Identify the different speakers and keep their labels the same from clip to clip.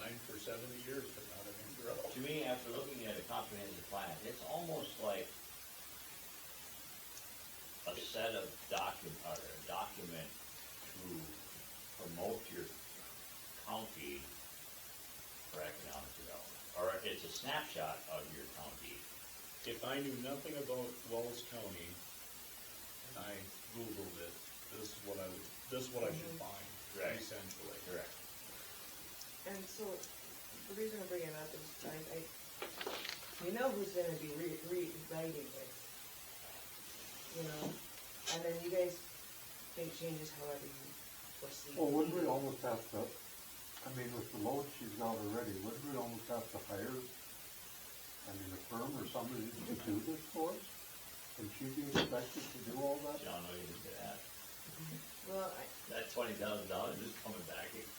Speaker 1: mine for 70 years, but not an inch row.
Speaker 2: To me, after looking at a comprehensive plan, it's almost like a set of or a document to promote your county for economic development, or it's a snapshot of your county.
Speaker 1: If I knew nothing about Wells County, and I Googled it, this is what I should find,
Speaker 2: Right.
Speaker 1: essentially.
Speaker 2: Correct.
Speaker 3: And so, the reason I'm bringing it up is, you know who's gonna be rewriting this, you know? And then you guys make changes however you foresee.
Speaker 4: Well, wouldn't we almost have to, I mean, with the load she's got already, wouldn't we almost have to hire, a firm or somebody to do this for us? Would she be expected to do all that?
Speaker 2: John, what do you think of that?
Speaker 3: Well,
Speaker 2: That $20,000 is coming back again.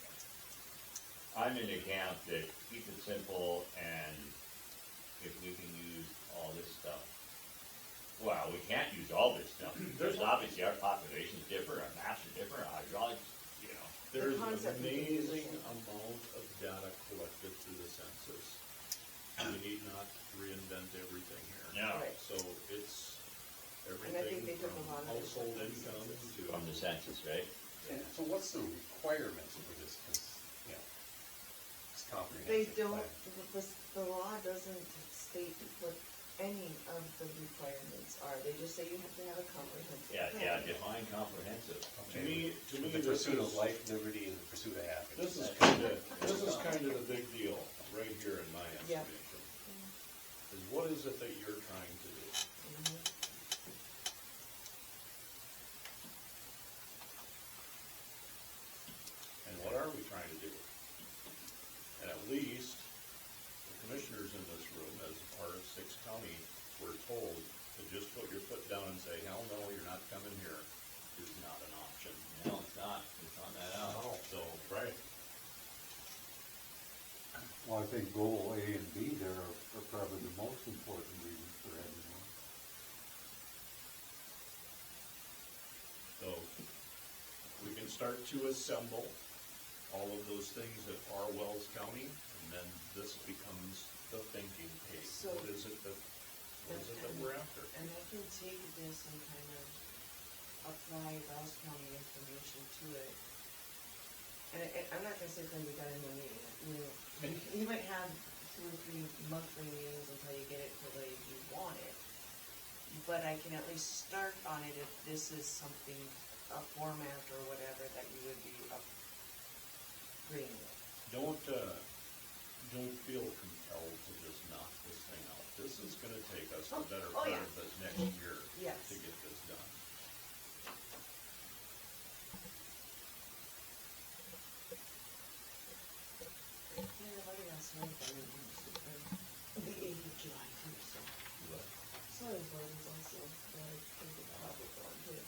Speaker 2: I'm in the camp that keep it simple, and if we can use all this stuff. Well, we can't use all this stuff, because obviously our population's different, our maps are different, our hydraulics, you know.
Speaker 1: There's an
Speaker 3: concept of
Speaker 1: amazing
Speaker 3: using-
Speaker 1: amount of data collected through the census. We need not reinvent everything here.
Speaker 2: No.
Speaker 3: Right.
Speaker 1: So it's
Speaker 3: And I think
Speaker 1: everything
Speaker 3: they took
Speaker 1: from
Speaker 3: a lot of it
Speaker 1: household
Speaker 3: from the
Speaker 1: income
Speaker 3: census.
Speaker 1: to.
Speaker 2: From the census, right?
Speaker 5: And so what's the requirements for this, cause, it's comprehensive.
Speaker 3: they don't,
Speaker 5: plan.
Speaker 3: the law doesn't state what any of the requirements are, they just say you have to have a comprehensive
Speaker 2: Yeah,
Speaker 3: plan.
Speaker 2: define comprehensive.
Speaker 1: To me,
Speaker 5: The
Speaker 1: this
Speaker 5: pursuit
Speaker 1: is,
Speaker 5: of life, liberty, and the pursuit of happiness.
Speaker 1: this is kind of the big deal, right here in my
Speaker 3: Yeah.
Speaker 1: estimation. Is what is it that you're trying to do?
Speaker 3: Mhm.
Speaker 1: And what are we trying to do? And at least, the commissioners in this room, as a part of 6 County, were told to just put your foot down and say, hell no, you're not coming here, is not an option.
Speaker 2: No, it's not, we found that out.
Speaker 1: So, right.
Speaker 4: Well, I think goal A and B there are probably the most important reasons for having one.
Speaker 1: So, we can start to assemble all of those things that are Wells County, and then this becomes the thinking page.
Speaker 3: So-
Speaker 1: What is it that we're after?
Speaker 3: And I can take this and kind of apply Rouse County information to it. And I'm not gonna say it's gonna be done in one meeting, you might have 2 or 3 monthly meetings until you get it to the way you want it. But I can at least start on it if this is something, a format or whatever that you would be agreeing with.
Speaker 1: Don't feel compelled to just knock this thing out. This is gonna take us the better
Speaker 3: Oh,
Speaker 1: part
Speaker 3: yeah.
Speaker 1: of this next year
Speaker 3: Yes.
Speaker 1: to get this done.
Speaker 3: Yeah, I've already got some other the 8th of July too, so. Soil board is also very big topic on too.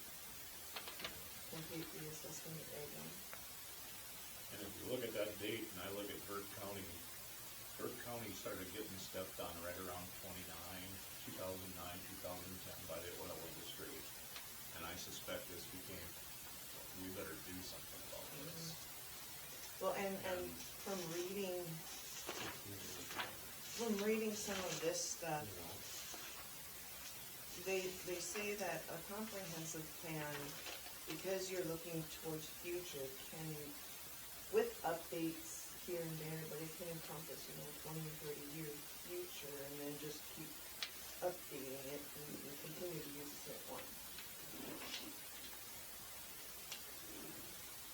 Speaker 3: Complete the assessment that they've done.
Speaker 1: And if you look at that date, and I look at Burke County started getting stuff done right around 2009, 2010 by the oil industry. And I suspect this became, we better do something about this.
Speaker 3: Well, and from reading some of this stuff, they say that a comprehensive plan, because you're looking towards future, can, with updates here and there, but it can encompass, 20 or 30 years future, and then just keep updating it and continue to use the same one.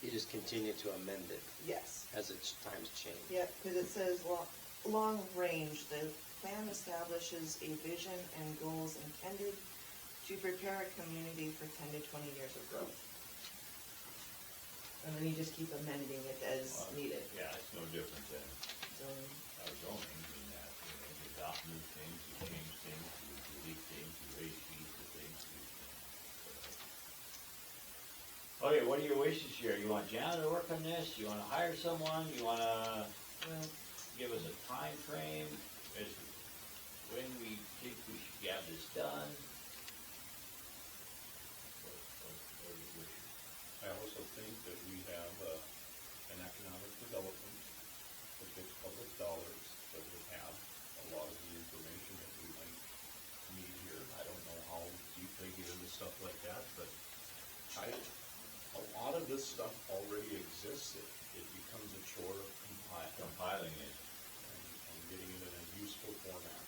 Speaker 6: You just continue to amend it
Speaker 3: Yes.
Speaker 6: as its times change.
Speaker 3: Yeah, because it says long range, the plan establishes a vision and goals intended to prepare a community for 10 to 20 years of growth. And then you just keep amending it as needed.
Speaker 2: Yeah, it's no different than
Speaker 3: So,
Speaker 2: our zoning, in that, you adopt new things, you change things, you delete things, you raise fees for things. Okay, what are your wishes here? You want Jana to work on this? You wanna hire someone? You wanna
Speaker 3: well,
Speaker 2: give us a time frame as to when we think we should have this done? What are your wishes?
Speaker 1: I also think that we have an economic development it's public dollars that would have a lot of the information that we might need here. I don't know how deep they get into stuff like that, but a lot of this stuff already exists. It becomes a chore of
Speaker 2: Compiling it.
Speaker 1: and getting it in a useful format.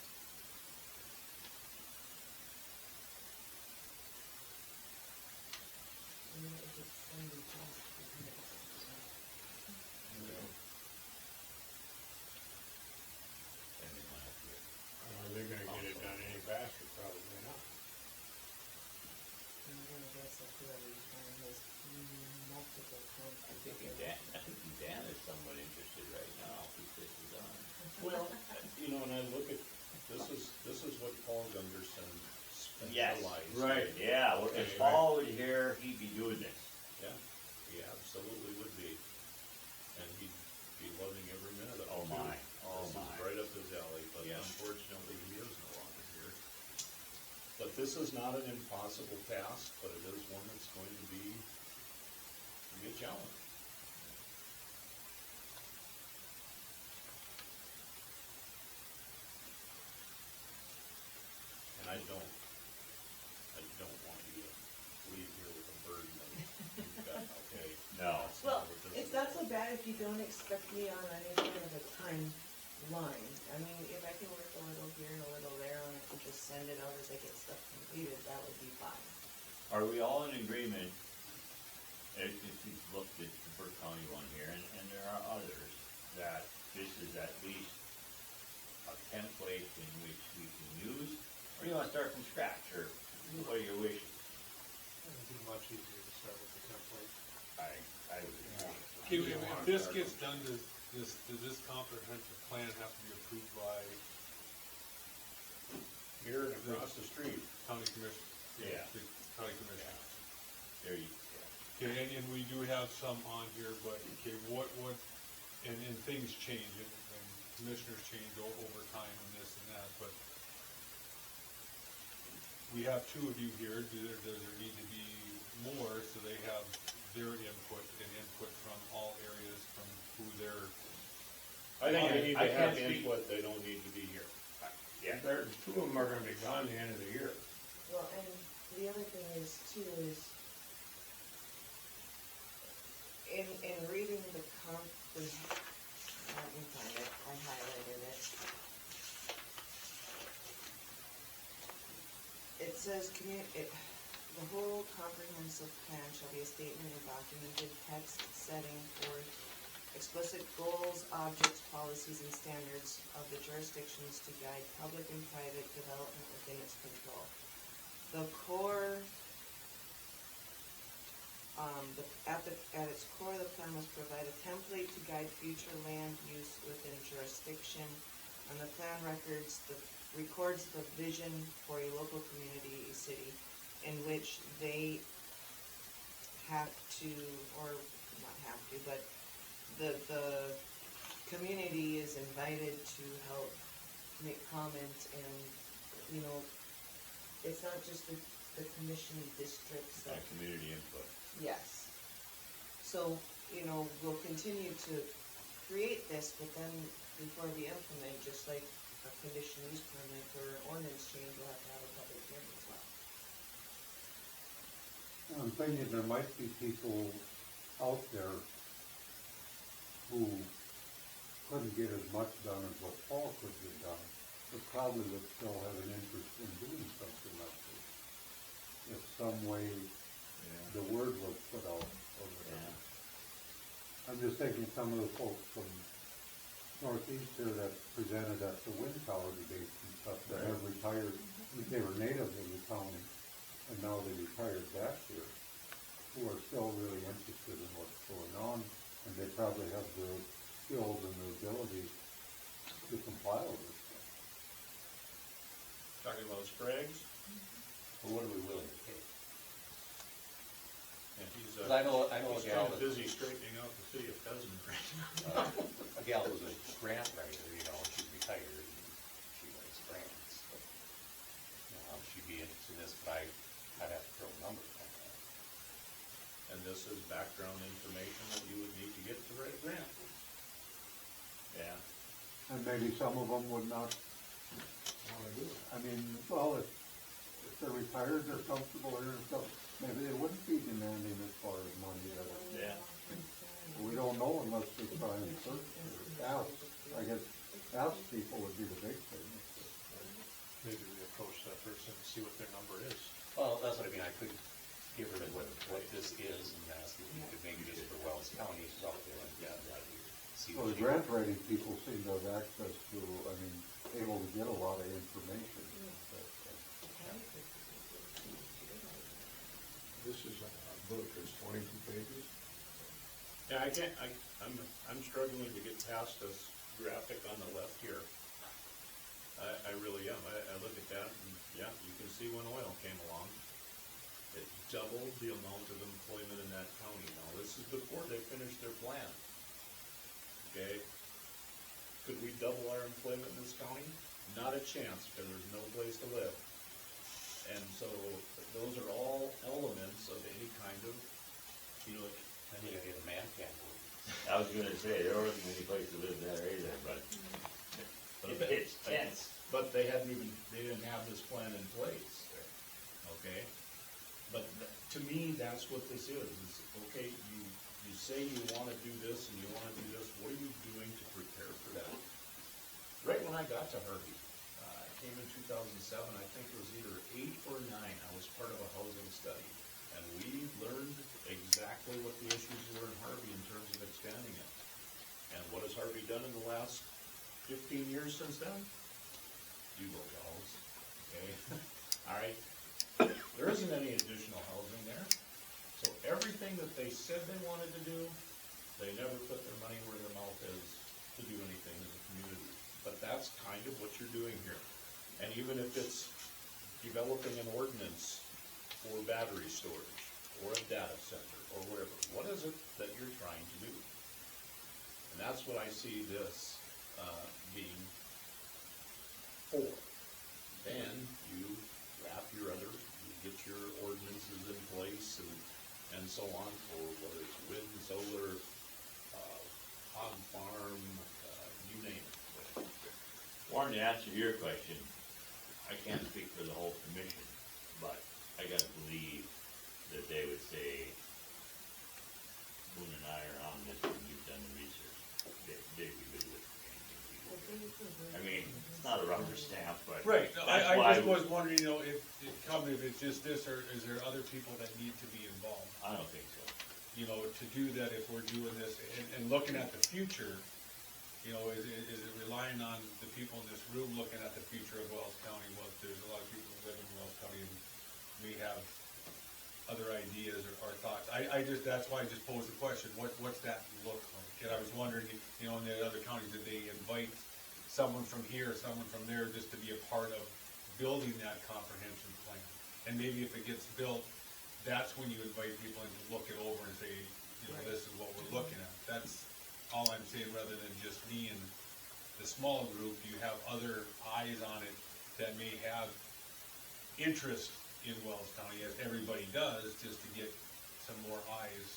Speaker 3: And then if it's somebody else, we can make it,
Speaker 2: And they might have to get
Speaker 7: Are they gonna get it done any faster? Probably not.
Speaker 3: and I'm gonna guess that whoever's running has multiple
Speaker 2: I
Speaker 3: conflicts.
Speaker 2: think Dan is somewhat interested right now, if this is on.
Speaker 1: Well, you know, and I look at, this is what Paul Gunderson
Speaker 2: Yes,
Speaker 1: specialized.
Speaker 2: right,
Speaker 1: in.
Speaker 2: yeah, well, if Paul were here, he'd be doing this.
Speaker 1: Yeah, he absolutely would be. And he'd be loving every minute of it.
Speaker 2: Oh
Speaker 1: too.
Speaker 2: my, oh
Speaker 1: This is
Speaker 2: my.
Speaker 1: right up his alley, but
Speaker 2: Yeah.
Speaker 1: unfortunately, he is no longer here. But this is not an impossible task, but it is one that's going to be a challenge. And I don't want you to leave here with a burden of you've got, okay.
Speaker 2: No.
Speaker 1: that's
Speaker 3: Well,
Speaker 1: not what this
Speaker 3: it's
Speaker 1: is
Speaker 3: not so
Speaker 1: about.
Speaker 3: bad if you don't expect me on any sort of a timeline. I mean, if I can work a little here and a little there on it and just send it out as I get stuff completed, that would be fine.
Speaker 2: Are we all in agreement, if you've looked at the Burke County one here, and there are others, that this is at least a template in which we can use, or you wanna start from scratch, or what are your wishes?
Speaker 7: It'd be much easier to start with the template.
Speaker 2: I would agree.
Speaker 7: Okay, if this gets done, does this comprehensive plan have to be approved by
Speaker 1: Here and across the street.
Speaker 7: county commission?
Speaker 2: Yeah.
Speaker 7: The county commission.
Speaker 2: There you,
Speaker 7: Okay, and we do have some on here, but, okay, what, and things change, and commissioners change over time and this and that, but we have two of you here, does there need to be more, so they have their input and input from all areas from who they're,
Speaker 1: I think they need
Speaker 2: I
Speaker 1: to have
Speaker 2: can't speak-
Speaker 1: input, they don't need to be here.
Speaker 2: yeah.
Speaker 7: there's two of them are gonna be gone the end of the year.
Speaker 3: Well, and the other thing is too is in reading the let me find it, I highlighted it. It says the whole comprehensive plan shall be a statement in documented text setting forth explicit goals, objects, policies, and standards of the jurisdictions to guide public and private development within its control. The core, at its core, the plan must provide a template to guide future land use within jurisdiction, and the plan records the vision for a local community, a city, in which they have to, or not have to, but the community is invited to help make comments, and, you know, it's not just the commission districts that.
Speaker 2: Community input.
Speaker 3: Yes. So, you know, we'll continue to create this, but then before we implement, just like a conditional use permit or ordinance change, we'll have to have a public hearing as well.
Speaker 4: I'm thinking there might be people out there who couldn't get as much done as what Paul could get done, but probably would still have an interest in doing something like this. If some way the word was put out over there. I'm just thinking some of the folks from Northeast here that presented at the wind tower debates and stuff that have retired, they were natives of the county, and now they retired back here, who are still really interested in what's going on, and they probably have the skills and the ability to compile this stuff.
Speaker 1: Talking about Sprague's,
Speaker 5: Well, what are we willing to pay?
Speaker 1: and he's,
Speaker 5: 'Cause I know a
Speaker 1: he's
Speaker 5: gal
Speaker 1: kind of
Speaker 5: that,
Speaker 1: busy straightening out the city of Pheasant right now.
Speaker 5: a gal who's a grant writer, you know, she's retired, and she writes grants, but, you know, she'd be interested in this, but I'd have to throw numbers on that.
Speaker 1: And this is background information that you would need to get to write a grant.
Speaker 2: Yeah.
Speaker 4: And maybe some of them would not,
Speaker 7: Wanna do it.
Speaker 4: I mean, well, if they're retired, they're comfortable here and stuff, maybe they wouldn't be demanding as far as money.
Speaker 2: Yeah.
Speaker 4: We don't know unless we try and search or ask. I guess ask people would be the big thing.
Speaker 7: Maybe we approach that person and see what their number is.
Speaker 5: Well, that's what I mean, I could give her what this is and ask if you could maybe just for Wells County, talk to them, yeah, see
Speaker 4: Well,
Speaker 5: what
Speaker 4: the
Speaker 5: she.
Speaker 4: grant writing people seem to have access to, I mean, able to get a lot of information.
Speaker 8: This is a book, it's 22 pages.
Speaker 1: Yeah, I'm struggling to get past this graphic on the left here. I really am. I look at that and, yeah, you can see when oil came along. It doubled the amount of employment in that county. Now, this is before they finished their plan. Okay? Could we double our employment in this county? Not a chance, because there's no place to live. And so, those are all elements of any kind of, you know,
Speaker 5: And you gotta get a man camp.
Speaker 2: I was gonna say, there wasn't many places to live there either, but it's tense.
Speaker 1: but they didn't have this plan in place, okay? But to me, that's what this is, okay, you say you wanna do this and you wanna do this, what are you doing to prepare for that? Right when I got to Harvey, I came in 2007, I think it was either 8 or 9, I was part of a housing study. And we learned exactly what the issues were in Harvey in terms of expanding it. And what has Harvey done in the last 15 years since then? You go, Charles, okay? All right, there isn't any additional housing there. So everything that they said they wanted to do, they never put their money where their mouth is to do anything as a community. But that's kind of what you're doing here. And even if it's developing an ordinance or battery storage, or a data center, or whatever. What is it that you're trying to do? And that's what I see this being for. Then you wrap you get your ordinances in place and so on for whether it's wind, solar, hog farm, you name it.
Speaker 2: Warren, to answer your question, I can't speak for the whole commission, but I gotta believe that they would say, Boone and I are on this and you've done the research. They'd be good with anything. I mean, it's not a rubber stamp, but.
Speaker 7: Right,
Speaker 2: that's
Speaker 7: I
Speaker 2: why
Speaker 7: just was wondering, you know, if it's just this, or is there other people that need to be involved?
Speaker 2: I don't think so.
Speaker 7: You know, to do that, if we're doing this, and looking at the future, you know, is it relying on the people in this room looking at the future of Wells County? Well, there's a lot of people that live in Wells County and may have other ideas or thoughts. That's why I just posed the question, what's that look like? And I was wondering, you know, in the other counties, did they invite someone from here, someone from there, just to be a part of building that comprehensive plan? And maybe if it gets built, that's when you invite people in to look it over and say, you know, this is what we're looking at. That's all I'm saying, rather than just me and the small group, you have other eyes on it that may have interest in Wells County, as everybody does, just to get some more eyes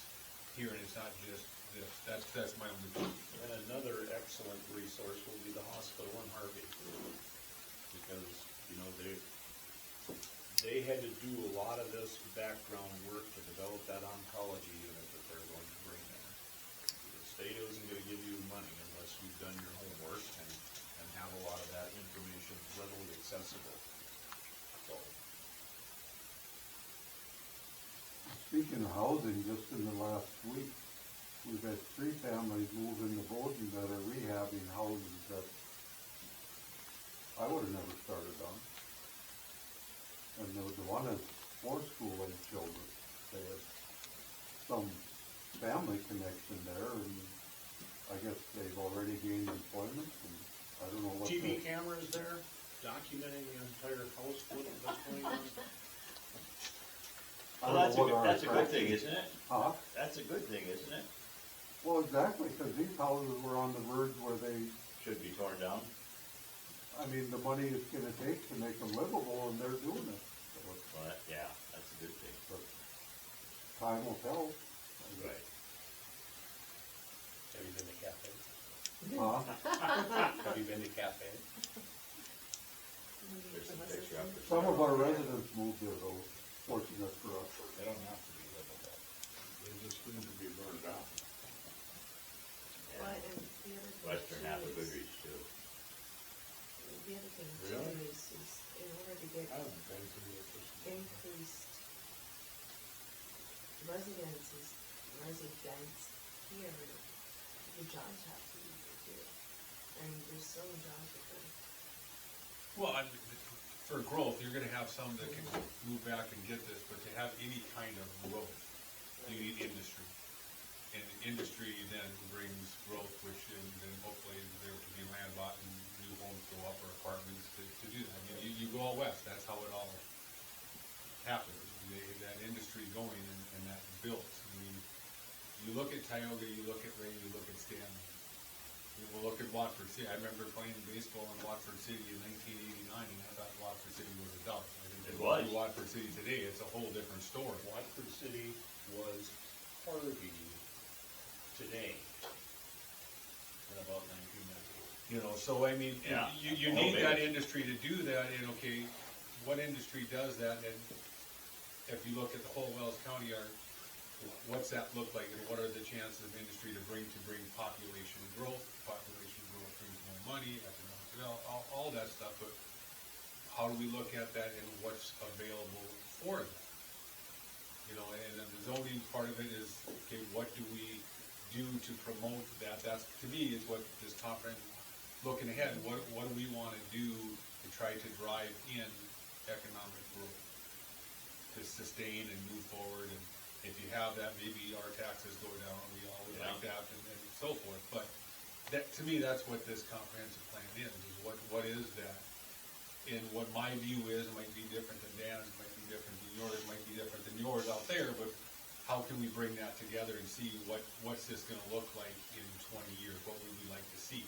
Speaker 7: here, and it's not just this. That's my only point.
Speaker 1: And another excellent resource will be the hospital in Harvey. Because, you know, they had to do a lot of this background work to develop that oncology unit that they're going to bring there. The state isn't gonna give you money unless you've done your homework and have a lot of that information readily accessible. So,
Speaker 4: Speaking of housing, just in the last week, we've had 3 families move into Bowden that are rehabbing houses that I would've never started on. And there was the one that's 4 school-age children. They had some family connection there, and I guess they've already gained employment, and I don't know what.
Speaker 1: TV cameras there documenting the entire house flip that's going on.
Speaker 2: Well, that's a good thing, isn't it?
Speaker 4: Huh?
Speaker 2: That's a good thing, isn't it?
Speaker 4: Well, exactly, because these houses were on the verge where they,
Speaker 2: Should be torn down.
Speaker 4: I mean, the money it's gonna take to make them livable, and they're doing it. So
Speaker 2: Well, yeah, that's a good thing.
Speaker 4: but time will tell.
Speaker 2: Right.
Speaker 5: Have you been to cafe?
Speaker 4: Huh?
Speaker 5: Have you been to cafe?
Speaker 2: There's some picture up for
Speaker 4: Some of
Speaker 2: sale.
Speaker 4: our residents moved there though, fortunate for us.
Speaker 1: They don't have to be livable.
Speaker 8: They just need to be burned down.
Speaker 2: Yeah.
Speaker 3: Well, and the other thing
Speaker 2: Western half of
Speaker 3: too is,
Speaker 2: Goodrich too.
Speaker 3: the other thing
Speaker 8: Really?
Speaker 3: too is in order to get
Speaker 8: I haven't been to the official.
Speaker 3: increased residents here, the jobs have to be here too. And there's some jobs that are,
Speaker 7: Well, for growth, you're gonna have some that can move back and get this, but to have any kind of growth, you need industry. And industry then brings growth, which then hopefully there can be land bought and new homes go up or apartments to do that. I mean, you go out west, that's how it all happens. That industry going and that built. I mean, you look at Tioga, you look at Ray, you look at Stanley. We'll look at Watford City. I remember playing baseball in Watford City in 1989, and I thought Watford City was a dog. I think
Speaker 2: It
Speaker 7: if you go to
Speaker 2: was.
Speaker 7: Watford City today, it's a whole different story.
Speaker 1: Watford City was Harvey today in about 1998.
Speaker 7: You know, so I mean,
Speaker 2: Yeah.
Speaker 7: you
Speaker 2: Oh,
Speaker 7: need
Speaker 2: big.
Speaker 7: that industry to do that, and okay, what industry does that? And if you look at the whole Wells County, what's that look like, and what are the chances of industry to bring population growth? Population growth brings more money, economic development, all that stuff, but how do we look at that and what's available for that? You know, and then the zoning part of it is, okay, what do we do to promote that? That's, to me, is what this conference, looking ahead, what do we wanna do to try to drive in economic growth? To sustain and move forward, and if you have that, maybe our taxes go down, we all would like that, and so forth, but that, to me, that's what this comprehensive plan is what is that? And what my view is, it might be different than Dan's, it might be different than yours, it might be different than yours out there, but how can we bring that together and see what's this gonna look like in 20 years, what would we like to see?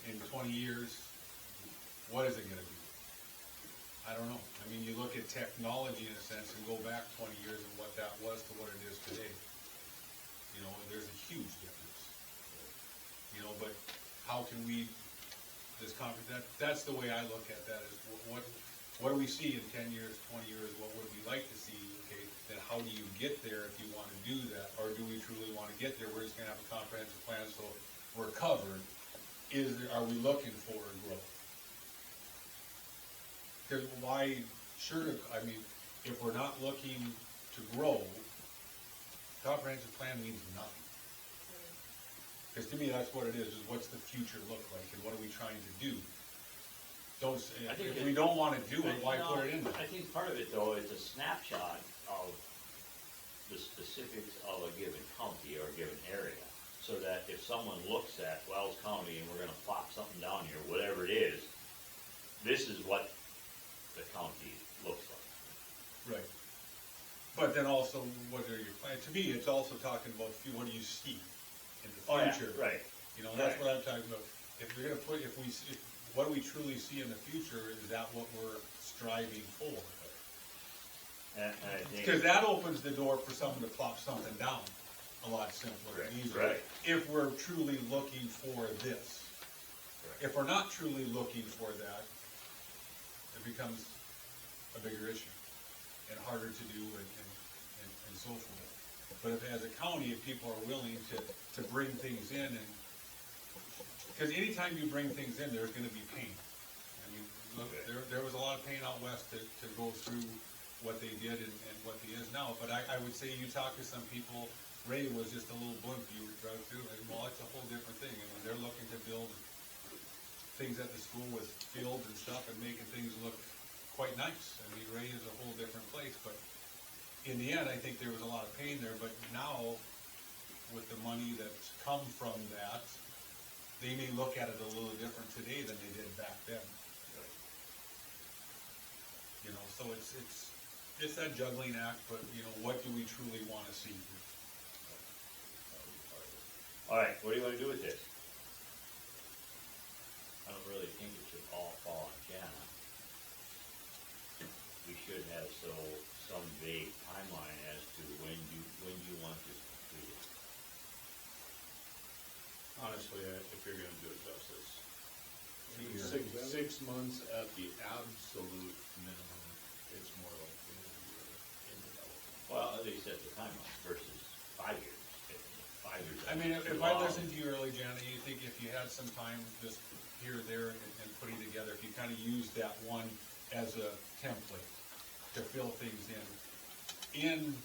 Speaker 7: In 20 years, what is it gonna be? I don't know. I mean, you look at technology in a sense and go back 20 years and what that was to what it is today. You know, there's a huge difference. You know, but how can we, this conference, that's the way I look at that, is what do we see in 10 years, 20 years, what would we like to see, okay? Then how do you get there if you want to do that, or do we truly want to get there? We're just going to have a comprehensive plan so we're covered. Are we looking for growth? Because I mean, if we're not looking to grow, comprehensive plan means nothing. Because to me, that's what it is what's the future look like, and what are we trying to do? If we don't wanna do it, why put it in there?
Speaker 2: I think part of it though, is a snapshot of the specifics of a given county or a given area. So that if someone looks at Wells County and we're gonna plop something down here, whatever it is, this is what the county looks like.
Speaker 7: Right. But then also, what are your plans? To me, it's also talking about, what do you see in the
Speaker 2: Oh, yeah,
Speaker 7: future?
Speaker 2: right.
Speaker 7: You know, that's
Speaker 2: Right.
Speaker 7: what I'm talking about. If you're gonna put, what do we truly see in the future? Is that what we're striving for?
Speaker 2: And I think.
Speaker 7: Because that opens the door for someone to plop something down a lot simpler and
Speaker 2: Right,
Speaker 7: easier.
Speaker 2: right.
Speaker 7: If we're truly looking for this. If we're not truly looking for that, it becomes a bigger issue and harder to do and so forth. But if, as a county, if people are willing to bring things in because anytime you bring things in, there's gonna be pain. I mean, look, there was a lot of pain out west to go through what they did and what they is now, but I would say you talk to some people, Ray was just a little blimp you would drive through, and well, it's a whole different thing, and when they're looking to build things at the school with fields and stuff and making things look quite nice. I mean, Ray is a whole different place, but in the end, I think there was a lot of pain there, but now, with the money that's come from that, they may look at it a little different today than they did back then. You know, so it's that juggling act, but, you know, what do we truly wanna see?
Speaker 2: All right, what do you wanna do with this? I don't really think it should all fall on Jana. We should have some vague timeline as to when you want this completed.
Speaker 1: honestly, if you're gonna do it justice,
Speaker 8: Yeah.
Speaker 1: 6 months at the absolute minimum, it's more like in development.
Speaker 2: Well, at least at the timeline versus 5 years. 5 years.
Speaker 7: I mean, if I listened to you early, Janet, you think if you had some time just here, there, and putting together, if you kind of use that one as a template to fill things in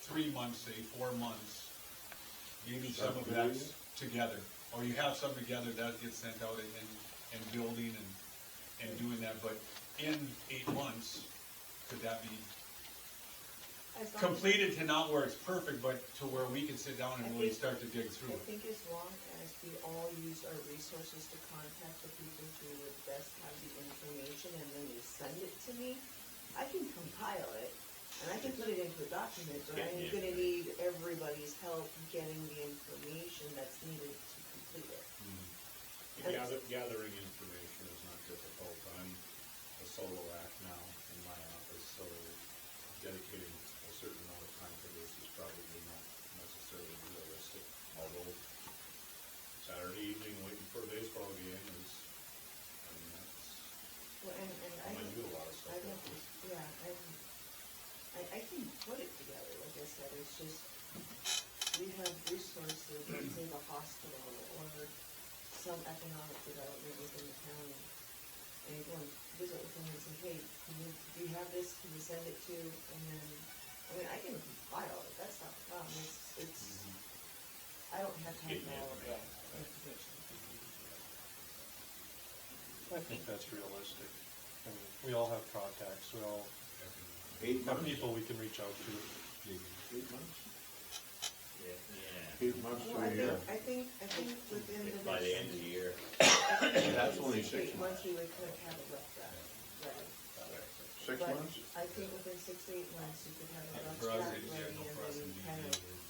Speaker 7: 3 months, say 4 months, maybe some of that's together, or you have some together that gets sent out and building and doing that, but in 8 months, could that be
Speaker 3: As long as-
Speaker 7: completed to not where it's perfect, but to where we can sit down and really start to dig through
Speaker 3: I
Speaker 7: it?
Speaker 3: think as long as we all use our resources to contact the people who would best have the information, and then you send it to me, I can compile it, and I can put it into a document, but I'm gonna need everybody's help getting the information that's needed to complete it.
Speaker 1: Gathering information is not difficult. I'm a solo act now in my office, so dedicating a certain amount of time for this is probably not necessarily realistic. Although Saturday evening waiting for a baseball game is, I mean, that's,
Speaker 3: Well, and
Speaker 1: I'm gonna do a lot of stuff.
Speaker 3: I don't, yeah, I can put it together, like I said, it's just, we have resources, let's say the hospital, or some economic development within the county. And you go and visit with them and say, hey, do you have this, can you send it to, and then, I mean, I can compile it, that's not a problem, it's, I don't have time for all of that information.
Speaker 9: I think that's realistic. I mean, we all have contacts, we all
Speaker 8: 8
Speaker 9: have
Speaker 8: months.
Speaker 9: people we can reach out to.
Speaker 8: 8 months?
Speaker 2: Yeah.
Speaker 8: 8 months to
Speaker 3: Well,
Speaker 8: a year.
Speaker 3: I think within the
Speaker 2: By the
Speaker 3: next,
Speaker 2: end of the year.
Speaker 8: That's only 6
Speaker 3: 8 months,
Speaker 8: months.
Speaker 3: we would could have a rough draft, ready.
Speaker 8: 6
Speaker 3: But
Speaker 8: months?
Speaker 3: I think within 6 to 8 months, you could have a rough
Speaker 7: For us,
Speaker 3: draft
Speaker 7: it's,
Speaker 3: ready,
Speaker 7: no,
Speaker 3: and
Speaker 7: for us,
Speaker 3: then
Speaker 7: it'd be
Speaker 3: kind of
Speaker 7: easier.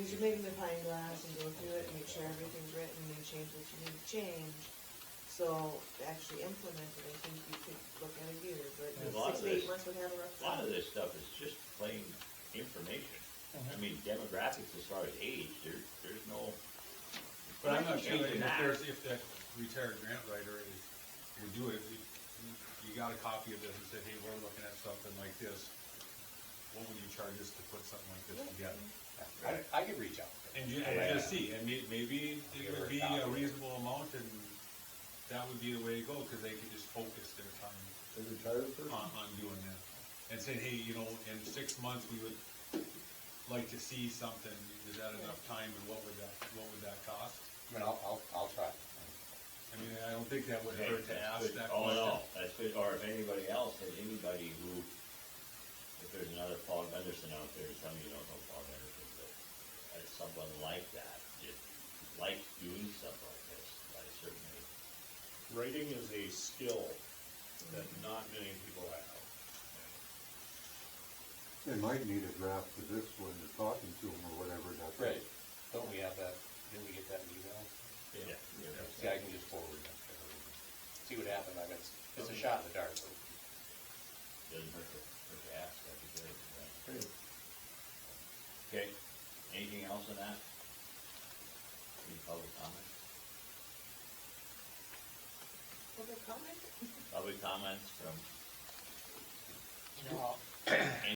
Speaker 3: use your magnifying glass and go through it, and make sure everything's written, and change what you need to change. So, to actually implement it, I think you could look at a year, but
Speaker 2: A lot
Speaker 3: 6
Speaker 2: of
Speaker 3: to 8
Speaker 2: this-
Speaker 3: months would have a rough
Speaker 2: A lot of
Speaker 3: draft.
Speaker 2: this stuff is just plain information. I mean, demographics as far as age, there's no.
Speaker 7: But I'm not sure
Speaker 2: Changing
Speaker 7: if that retired grant writer would do it, if you got a copy of this and said, hey, we're looking at something like this, what would you charge us to put something like this together?
Speaker 5: I could reach out.
Speaker 7: And just see, and maybe it would be a reasonable amount, and that would be the way to go, cause they could just focus their time
Speaker 8: A retired person?
Speaker 7: on doing that. And say, hey, you know, in 6 months, we would like to see something, is that enough time, and what would that cost?
Speaker 5: I mean, I'll try.
Speaker 7: I mean, I don't think that would
Speaker 2: Okay,
Speaker 7: hurt to ask
Speaker 2: that's good.
Speaker 7: that
Speaker 2: Oh,
Speaker 7: question.
Speaker 2: no, that's good, or if anybody else has anybody who, if there's another Paul Gunderson out there, some of you don't know Paul Gunderson, but as someone like that, just likes doing stuff like this, I certainly.
Speaker 1: Writing is a skill that not many people have.
Speaker 4: They might need a draft of this when you're talking to them or whatever, that's.
Speaker 5: Right. Don't we have that, didn't we get that in email?
Speaker 2: Yeah.
Speaker 5: See, I can just forward that to her. See what happens, I mean, it's a shot in the dark, so.
Speaker 2: Doesn't hurt to ask, that'd be good, right?
Speaker 8: Great.
Speaker 2: Okay, anything else on that? Any public comment?
Speaker 3: Public comment?
Speaker 2: Public comments from